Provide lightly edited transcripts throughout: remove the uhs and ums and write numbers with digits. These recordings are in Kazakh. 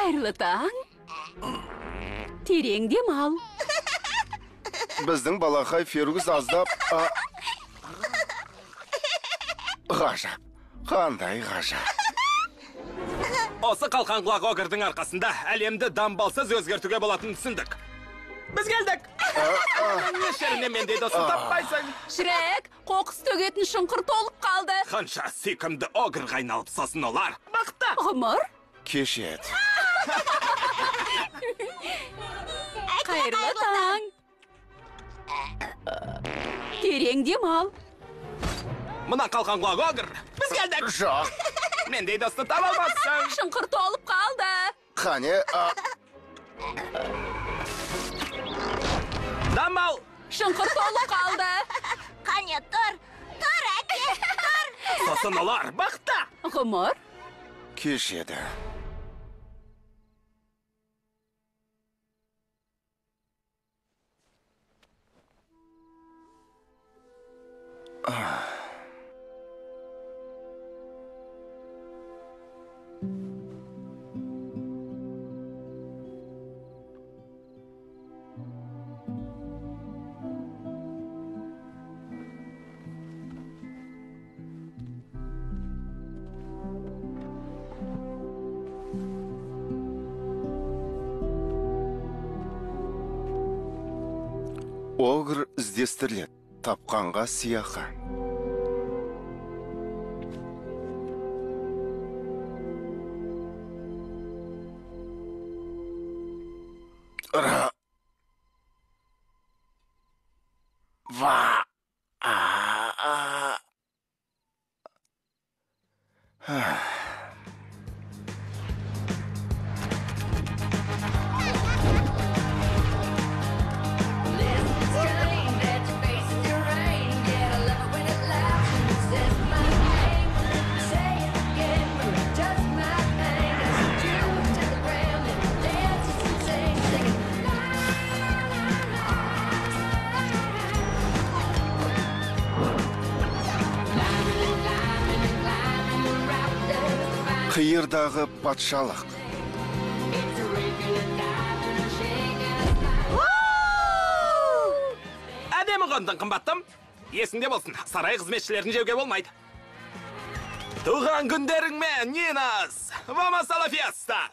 Қайырлы таң. Терең демал. Біздің балақай Фергус аздап... Ғажап. Қандай ғажап. Осы қалқан құлақ огырдың арқасында әлемді дамбалсыз өзгертуге болатынын түсіндік. Біз келдік. Ешеріне мендей досын таппайсың. Шрек, қоқыс төгетін шұңқыр толып қалды. Қанша сүйкімді огырға айналып сосын олар. Бақытты. Ғұмыр. Кешет. Қайырлы таң. Терең демал. Мына қалқан құлақ огыр. Біз келдік. Жоқ. Мендей досты таба алмассың. Шұңқыр толып қалды. Қане... Дамал. Шұңқыр толып қалды. Қане, тұр, әке, тұр. Сосын олар. Бақытты. Ғұмыр. Кешеді. Огыр іздестіріледі. Тапқанға сияқы. Қиырдағы патшалық. Әдемі қондың қымбаттым. Есіңде болсын, сарай қызметшілерін жеуге болмайды. Туған күндеріңмен, Нинас! Вамасала феста!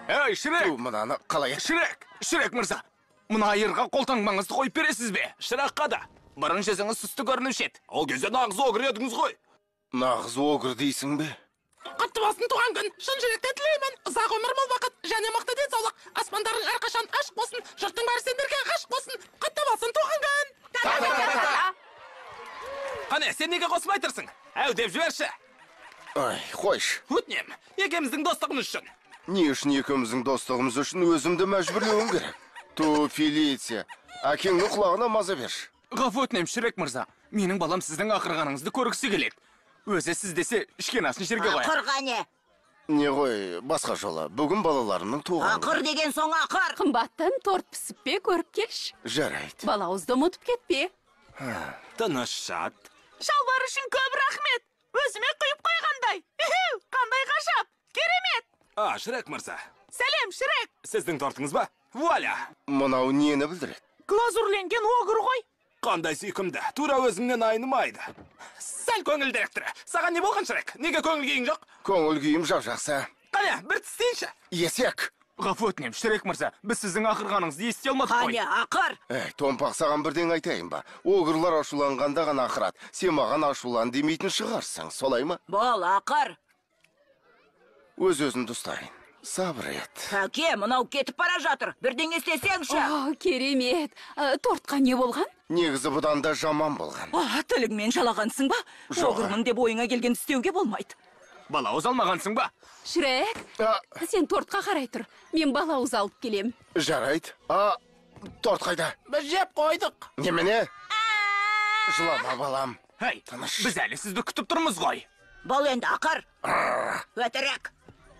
Эй, Шрек! Мұнаны қалай? Шрек мырза! Мұна айырға қолтаңбаңызды қойып бересіз бе? Шыраққа да. Бұрын жезіңіз сұсты көрінуші еді. Ол кезде нағыз огыр едіңіз ғой. Нағыз огыр дейсің бе? Құтты болсын туған күн, шын жүректен тілеймін. Ұзақ өмір мол бақыт, және мықты денсаулық. Аспандарың әрқашан ашық болсын, жұрттың бәрі сендерге ғашық болсын. Құтты болсын туған күн. Қане, сен неге қосмай тұрсың? Әу деп жіберші. Ай, қойш. Өтінем, екеміздің достығымыз үшін. Не үшін екеуміздің достығымыз үшін өзімді мәжбүрлеуім керек? Ту, Фелиция, әкеңнің құлағына маза берші. Ғафу өтінем, Шрек мырза. Менің балам сіздің ақырғаныңызды көргісі келеді. Өзі сіз десе, ішкен асын жерге қояды. Ақыр қане. Не ғой, басқа жолы. Бүгін балаларымның туған. Ақыр деген соң ақыр. Қымбаттым, торт пісіп пе, көріп келші. Жарайды. Балауызды ұмытып кетпе. Тыныш жат. Шалбар үшін көп рахмет. Өзіме құйып қойғандай. Қандай ғажап. Керемет. Шрек мырза. Сәлем, Шрек. Сіздің тортыңыз ба? Вуаля. Мынау нені білдіреді? Глазурленген огыр ғой. Қандай сүйкімді, тура өзіңнен айнымайды. Сәл көңіл директоры. Саған не болған, Шрек? Неге көңіл күйің жоқ? Көңіл күйім жап-жақсы. Қане, бір тістейінші. Есек. Ғафу өтінем, Шрек мырза. Біз сіздің ақырғаныңызды ести алмадық қой. Қане, ақыр. Томпақ саған бірден айтайын ба? Огырлар ашуланғанда ғана ақырат. Сен маған ашулан демейтін шығарсың, солай ма? Бол, ақыр. Өз-өзіңді ұстайын. Сабыр ет. Әке, мынау кетіп бара жатыр. Бірден істесеңші. Керемет. Тортқа не болған? Негізі бұдан да жаман болған. Тіліңмен жалағансың ба? Жоқ. Огырмын деп ойыңа келген істеуге болмайды. Балауыз алмағансың ба? Шрек, сен тортқа қарай тұр. Мен балауыз алып келем. Жарайды. Торт қайда? Біз жеп қойдық. Немене? Жылама, балам. Әй, біз әлі сізді күтіп тұрмыз ғой. Бол енді ақыр. Өтірік.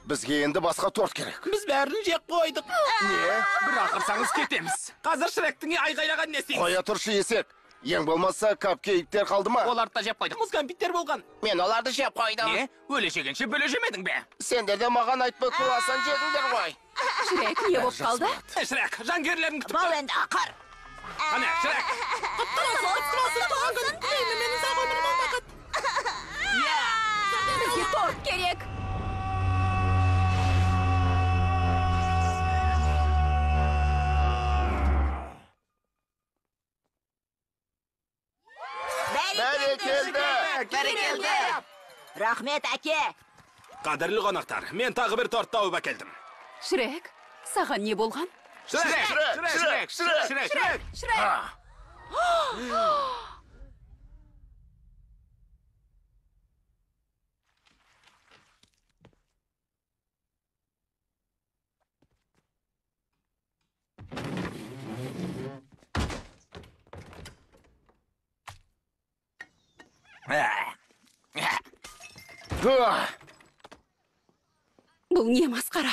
Бізге енді басқа торт керек. Біз бәрін жеп қойдық. Не? Бір ақырсаңыз кетеміз. Қазір Шректің айғайлаған не істейміз? Қоя тұршы, есек. Ең болмаса капкейктер қалды ма? Оларды да жеп қойдық. Мұз кәмпиттер болған. Мен оларды жеп қойдым. Не? Өле жегенше бөле жемедің бе? Сендер де маған айтпай қойсаң жедіңдер ғой. Шірек, не болып қалды? Шірек, жангерлерін күтіп. Бал енді ақыр. Қане, Шірек. туған күн мені менің ұзақ өмірім ол бақыт. Бізге торт керек. Бәрекелді. Рахмет, әке. Қадірлі қонақтар, мен тағы бір торт тауып әкелдім. Шірек, саған не болған? Шірек. Шірек! Бұл не масқара?